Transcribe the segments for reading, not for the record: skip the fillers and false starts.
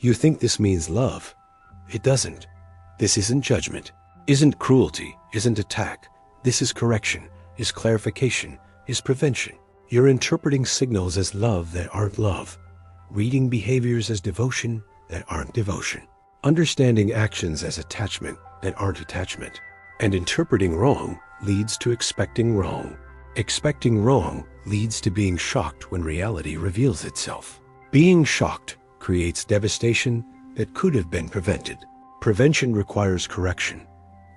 You think this means love. It doesn't. This isn't judgment, isn't cruelty, isn't attack. This is correction, is clarification, is prevention. You're interpreting signals as love that aren't love, reading behaviors as devotion that aren't devotion, understanding actions as attachment that aren't attachment. And interpreting wrong leads to expecting wrong. Expecting wrong leads to being shocked when reality reveals itself. Being shocked creates devastation that could have been prevented. Prevention requires correction.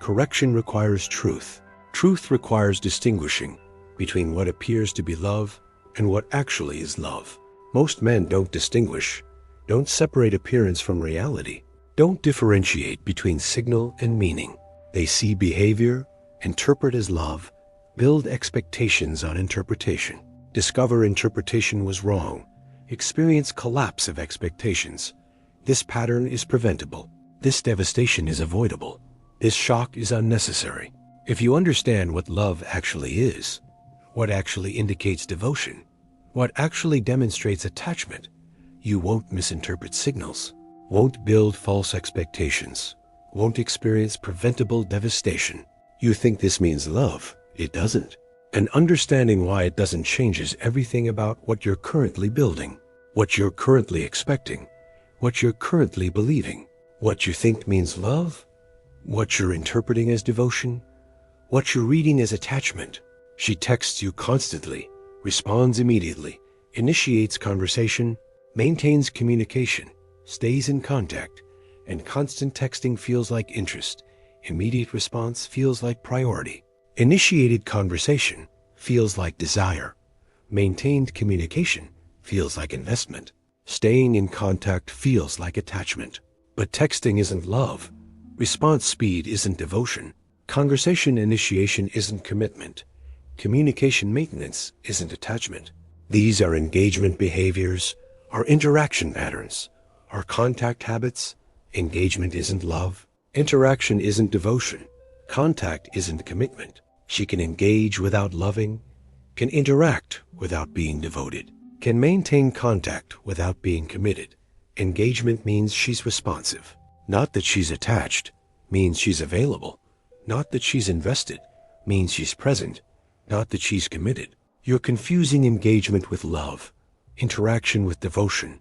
Correction requires truth. Truth requires distinguishing between what appears to be love and what actually is love. Most men don't distinguish, don't separate appearance from reality, don't differentiate between signal and meaning. They see behavior, interpret as love, build expectations on interpretation, discover interpretation was wrong, experience collapse of expectations. This pattern is preventable. This devastation is avoidable. This shock is unnecessary. If you understand what love actually is, what actually indicates devotion, what actually demonstrates attachment, you won't misinterpret signals, won't build false expectations, won't experience preventable devastation. You think this means love. It doesn't. And understanding why it doesn't changes everything about what you're currently building, what you're currently expecting, what you're currently believing, what you think means love, what you're interpreting as devotion, what you're reading as attachment. She texts you constantly, responds immediately, initiates conversation, maintains communication, stays in contact, and constant texting feels like interest. Immediate response feels like priority. Initiated conversation feels like desire. Maintained communication feels like investment. Staying in contact feels like attachment. But texting isn't love. Response speed isn't devotion. Conversation initiation isn't commitment. Communication maintenance isn't attachment. These are engagement behaviors, are interaction patterns, are contact habits. Engagement isn't love. Interaction isn't devotion. Contact isn't commitment. She can engage without loving, can interact without being devoted, can maintain contact without being committed. Engagement means she's responsive. Not that she's attached, means she's available. Not that she's invested, means she's present. Not that she's committed. You're confusing engagement with love, interaction with devotion,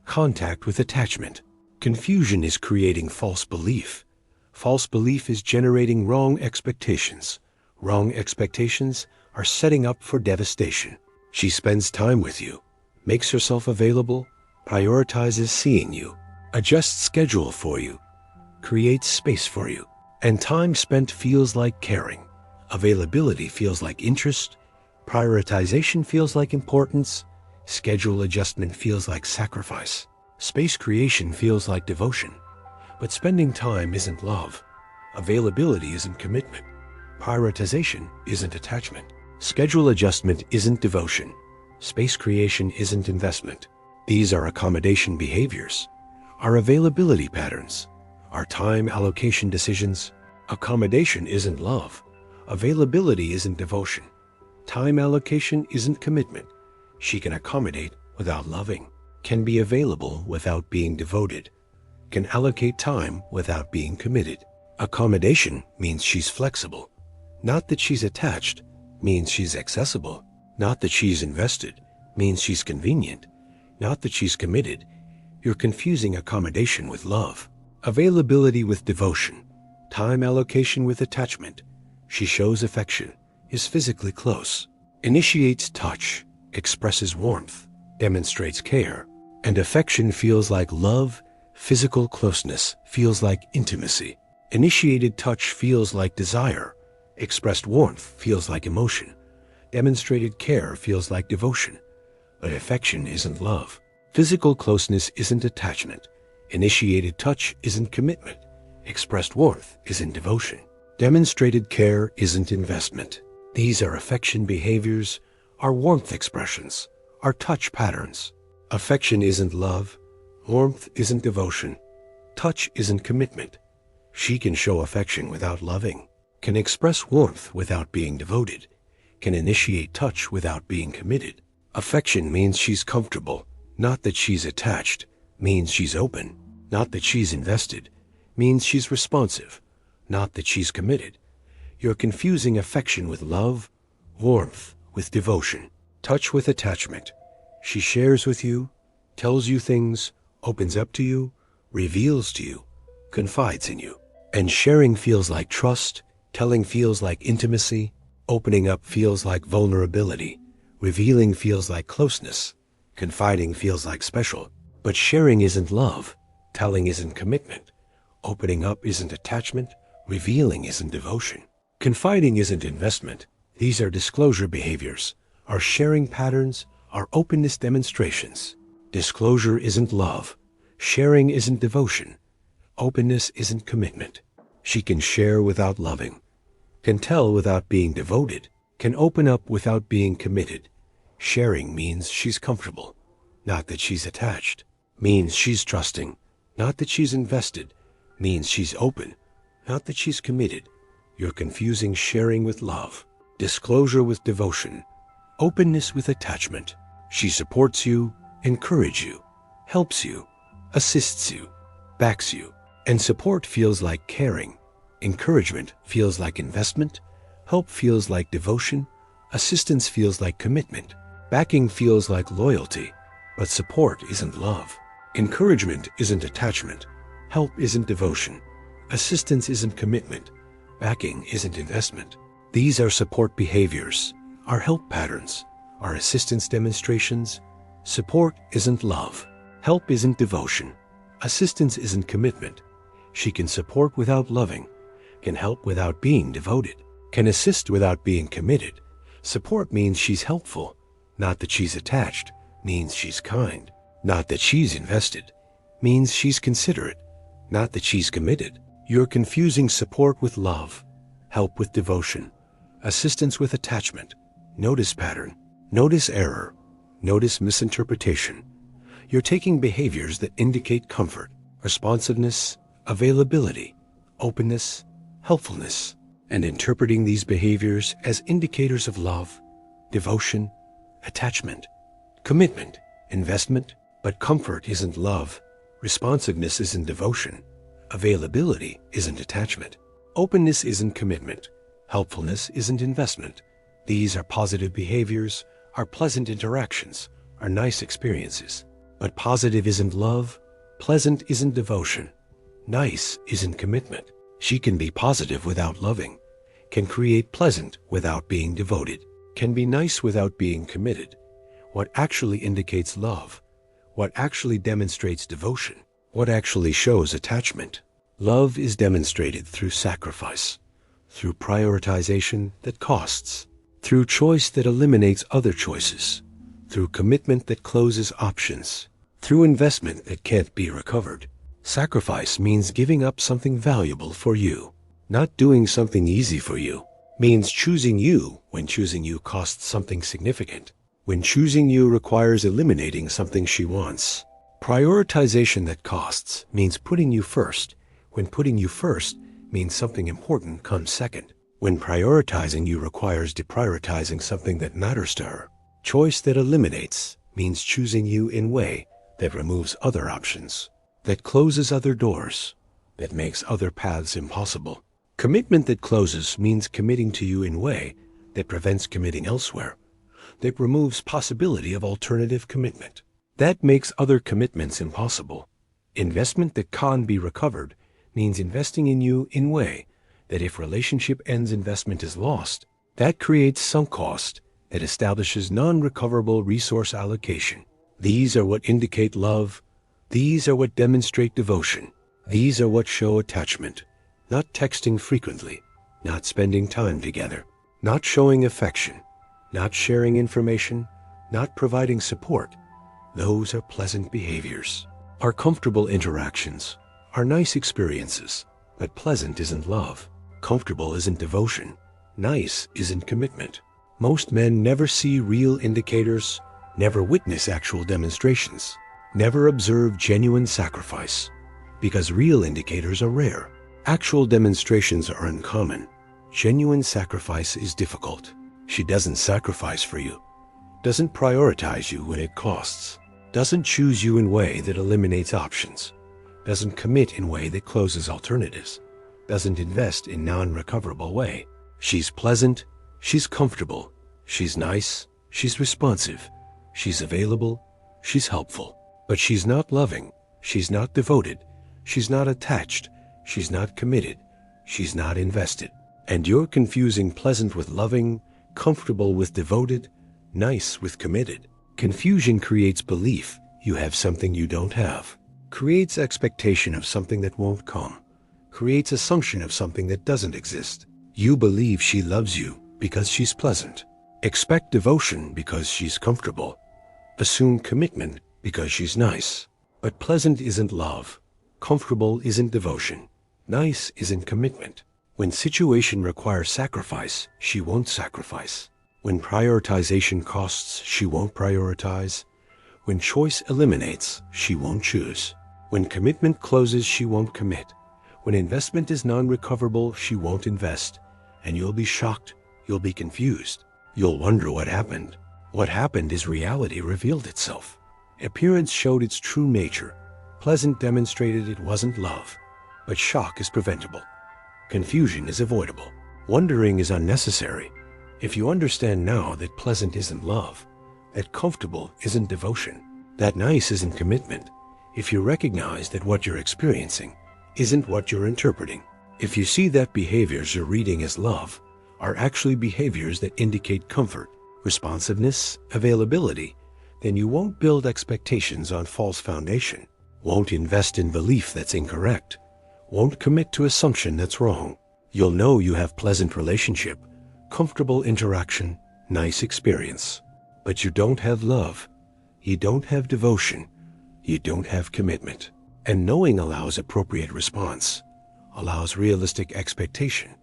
contact with attachment. Confusion is creating false belief. False belief is generating wrong expectations. Wrong expectations are setting up for devastation. She spends time with you, makes herself available, prioritizes seeing you, adjusts schedule for you, creates space for you, and time spent feels like caring. Availability feels like interest, prioritization feels like importance, schedule adjustment feels like sacrifice, space creation feels like devotion. But spending time isn't love. Availability isn't commitment. Prioritization isn't attachment. Schedule adjustment isn't devotion. Space creation isn't investment. These are accommodation behaviors, are availability patterns, are time allocation decisions. Accommodation isn't love. Availability isn't devotion. Time allocation isn't commitment. She can accommodate without loving, can be available without being devoted, can allocate time without being committed. Accommodation means she's flexible. Not that she's attached, means she's accessible. Not that she's invested, means she's convenient. Not that she's committed. You're confusing accommodation with love, availability with devotion, time allocation with attachment. She shows affection, is physically close, initiates touch, expresses warmth, demonstrates care, and affection feels like love. Physical closeness feels like intimacy. Initiated touch feels like desire. Expressed warmth feels like emotion. Demonstrated care feels like devotion. But affection isn't love. Physical closeness isn't attachment. Initiated touch isn't commitment. Expressed warmth isn't devotion. Demonstrated care isn't investment. These are affection behaviors, are warmth expressions, are touch patterns. Affection isn't love. Warmth isn't devotion. Touch isn't commitment. She can show affection without loving, can express warmth without being devoted, can initiate touch without being committed. Affection means she's comfortable, not that she's attached, means she's open, not that she's invested, means she's responsive, not that she's committed. You're confusing affection with love, warmth with devotion, touch with attachment. She shares with you, tells you things, opens up to you, reveals to you, confides in you. And sharing feels like trust, telling feels like intimacy, opening up feels like vulnerability, revealing feels like closeness, confiding feels like special. But sharing isn't love, telling isn't commitment, opening up isn't attachment, revealing isn't devotion, confiding isn't investment. These are disclosure behaviors, are sharing patterns, are openness demonstrations. Disclosure isn't love, sharing isn't devotion, openness isn't commitment. She can share without loving, can tell without being devoted, can open up without being committed. Sharing means she's comfortable, not that she's attached, means she's trusting, not that she's invested, means she's open, not that she's committed. You're confusing sharing with love, disclosure with devotion, openness with attachment. She supports you, encourages you, helps you, assists you, backs you. And support feels like caring, encouragement feels like investment, help feels like devotion, assistance feels like commitment, backing feels like loyalty. But support isn't love, encouragement isn't attachment, help isn't devotion, assistance isn't commitment, backing isn't investment. These are support behaviors, are help patterns, are assistance demonstrations. Support isn't love, help isn't devotion, assistance isn't commitment. She can support without loving, can help without being devoted, can assist without being committed. Support means she's helpful, not that she's attached, means she's kind, not that she's invested, means she's considerate, not that she's committed. You're confusing support with love, help with devotion, assistance with attachment. Notice pattern, notice error, notice misinterpretation. You're taking behaviors that indicate comfort, responsiveness, availability, openness, helpfulness, and interpreting these behaviors as indicators of love, devotion, attachment, commitment, investment. But comfort isn't love, responsiveness isn't devotion, availability isn't attachment, openness isn't commitment, helpfulness isn't investment. These are positive behaviors, are pleasant interactions, are nice experiences. But positive isn't love, pleasant isn't devotion, nice isn't commitment. She can be positive without loving, can create pleasant without being devoted, can be nice without being committed. What actually indicates love? What actually demonstrates devotion? What actually shows attachment? Love is demonstrated through sacrifice, through prioritization that costs, through choice that eliminates other choices, through commitment that closes options, through investment that can't be recovered. Sacrifice means giving up something valuable for you, not doing something easy for you. Means choosing you when choosing you costs something significant, when choosing you requires eliminating something she wants. Prioritization that costs means putting you first, when putting you first means something important comes second, when prioritizing you requires deprioritizing something that matters to her. Choice that eliminates means choosing you in way that removes other options, that closes other doors, that makes other paths impossible. Commitment that closes means committing to you in way that prevents committing elsewhere, that removes possibility of alternative commitment, that makes other commitments impossible. Investment that can't be recovered means investing in you in way that if relationship ends, investment is lost. That creates sunk cost that establishes non-recoverable resource allocation. These are what indicate love. These are what demonstrate devotion. These are what show attachment. Not texting frequently, not spending time together, not showing affection, not sharing information, not providing support. Those are pleasant behaviors, are comfortable interactions, are nice experiences. But pleasant isn't love. Comfortable isn't devotion. Nice isn't commitment. Most men never see real indicators, never witness actual demonstrations, never observe genuine sacrifice, because real indicators are rare. Actual demonstrations are uncommon. Genuine sacrifice is difficult. She doesn't sacrifice for you, doesn't prioritize you when it costs, doesn't choose you in a way that eliminates options, doesn't commit in a way that closes alternatives, doesn't invest in non-recoverable way. She's pleasant, she's comfortable, she's nice, she's responsive, she's available, she's helpful. But she's not loving, she's not devoted, she's not attached, she's not committed, she's not invested. And you're confusing pleasant with loving, comfortable with devoted, nice with committed. Confusion creates belief you have something you don't have, creates expectation of something that won't come, creates assumption of something that doesn't exist. You believe she loves you because she's pleasant. Expect devotion because she's comfortable. Assume commitment because she's nice. But pleasant isn't love. Comfortable isn't devotion. Nice isn't commitment. When situation requires sacrifice, she won't sacrifice. When prioritization costs, she won't prioritize. When choice eliminates, she won't choose. When commitment closes, she won't commit. When investment is non-recoverable, she won't invest. And you'll be shocked. You'll be confused. You'll wonder what happened. What happened is reality revealed itself. Appearance showed its true nature. Pleasant demonstrated it wasn't love. But shock is preventable. Confusion is avoidable. Wondering is unnecessary. If you understand now that pleasant isn't love, that comfortable isn't devotion, that nice isn't commitment, if you recognize that what you're experiencing isn't what you're interpreting, if you see that behaviors you're reading as love are actually behaviors that indicate comfort, responsiveness, availability, then you won't build expectations on false foundation, won't invest in belief that's incorrect, won't commit to assumption that's wrong. You'll know you have pleasant relationship, comfortable interaction, nice experience. But you don't have love, you don't have devotion, you don't have commitment. And knowing allows appropriate response, allows realistic expectation,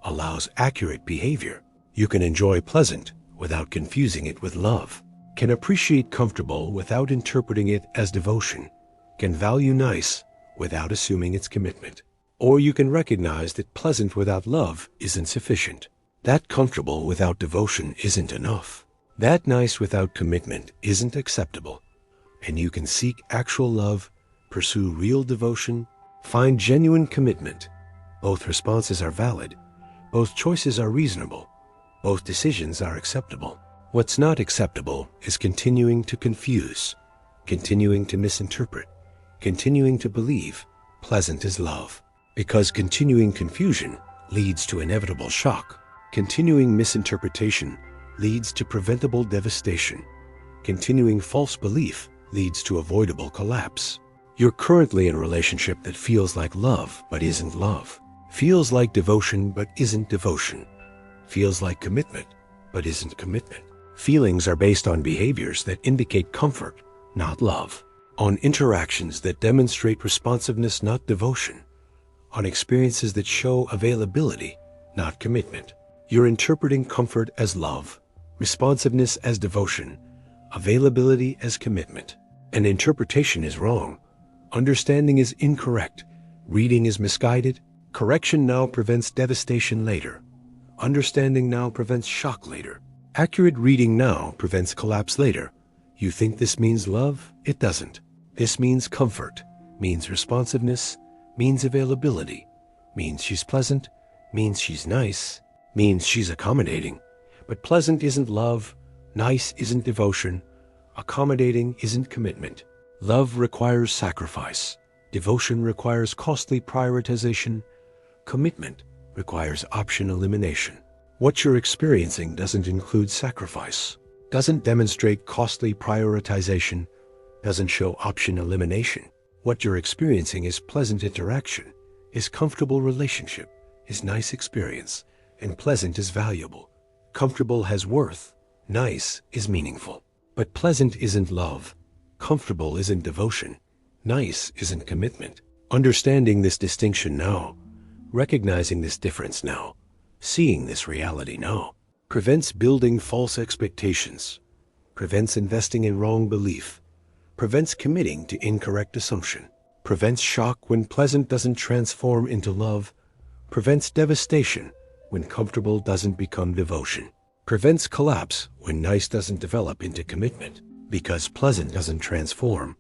allows accurate behavior. You can enjoy pleasant without confusing it with love, can appreciate comfortable without interpreting it as devotion, can value nice without assuming its commitment. Or you can recognize that pleasant without love isn't sufficient, that comfortable without devotion isn't enough, that nice without commitment isn't acceptable. And you can seek actual love, pursue real devotion, find genuine commitment. Both responses are valid, both choices are reasonable, both decisions are acceptable. What's not acceptable is continuing to confuse, continuing to misinterpret, continuing to believe pleasant is love. Because continuing confusion leads to inevitable shock. Continuing misinterpretation leads to preventable devastation. Continuing false belief leads to avoidable collapse. You're currently in a relationship that feels like love but isn't love, feels like devotion but isn't devotion, feels like commitment but isn't commitment. Feelings are based on behaviors that indicate comfort, not love, on interactions that demonstrate responsiveness, not devotion, on experiences that show availability, not commitment. You're interpreting comfort as love, responsiveness as devotion, availability as commitment. An interpretation is wrong. Understanding is incorrect. Reading is misguided. Correction now prevents devastation later. Understanding now prevents shock later. Accurate reading now prevents collapse later. You think this means love? It doesn't. This means comfort, means responsiveness, means availability, means she's pleasant, means she's nice, means she's accommodating. But pleasant isn't love, nice isn't devotion, accommodating isn't commitment. Love requires sacrifice. Devotion requires costly prioritization. Commitment requires option elimination. What you're experiencing doesn't include sacrifice, doesn't demonstrate costly prioritization, doesn't show option elimination. What you're experiencing is pleasant interaction, is comfortable relationship, is nice experience, and pleasant is valuable. Comfortable has worth, nice is meaningful. But pleasant isn't love, comfortable isn't devotion, nice isn't commitment. Understanding this distinction now, recognizing this difference now, seeing this reality now, prevents building false expectations, prevents investing in wrong belief, prevents committing to incorrect assumption, prevents shock when pleasant doesn't transform into love, prevents devastation when comfortable doesn't become devotion, prevents collapse when nice doesn't develop into commitment. Because pleasant doesn't transform,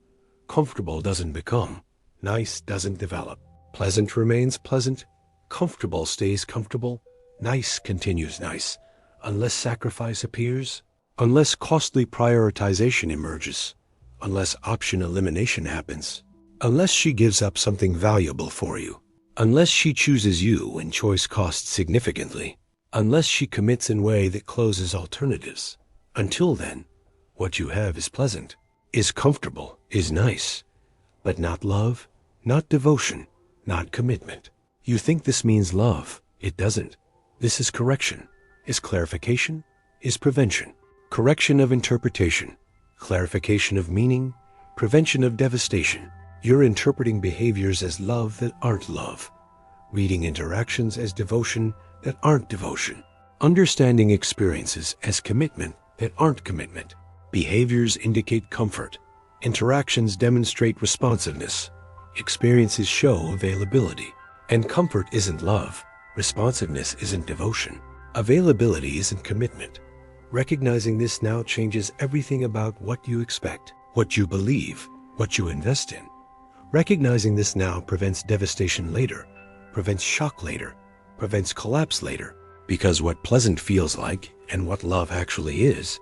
comfortable doesn't become, nice doesn't develop. Pleasant remains pleasant, comfortable stays comfortable, nice continues nice, unless sacrifice appears, unless costly prioritization emerges, unless option elimination happens, unless she gives up something valuable for you, unless she chooses you when choice costs significantly, unless she commits in a way that closes alternatives. Until then, what you have is pleasant, is comfortable, is nice, but not love, not devotion, not commitment. You think this means love. It doesn't. This is correction, is clarification, is prevention. Correction of interpretation, clarification of meaning, prevention of devastation. You're interpreting behaviors as love that aren't love, reading interactions as devotion that aren't devotion, understanding experiences as commitment that aren't commitment. Behaviors indicate comfort, interactions demonstrate responsiveness, experiences show availability. And comfort isn't love, responsiveness isn't devotion, availability isn't commitment. Recognizing this now changes everything about what you expect, what you believe, what you invest in. Recognizing this now prevents devastation later, prevents shock later, prevents collapse later, because what pleasant feels like and what love actually is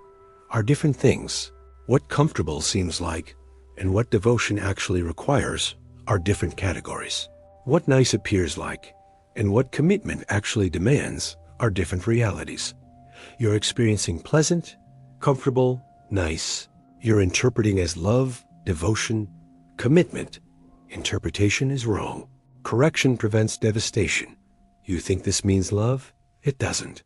are different things. What comfortable seems like and what devotion actually requires are different categories. What nice appears like and what commitment actually demands are different realities. You're experiencing pleasant, comfortable, nice. You're interpreting as love, devotion, commitment. Interpretation is wrong. Correction prevents devastation. You think this means love? It doesn't.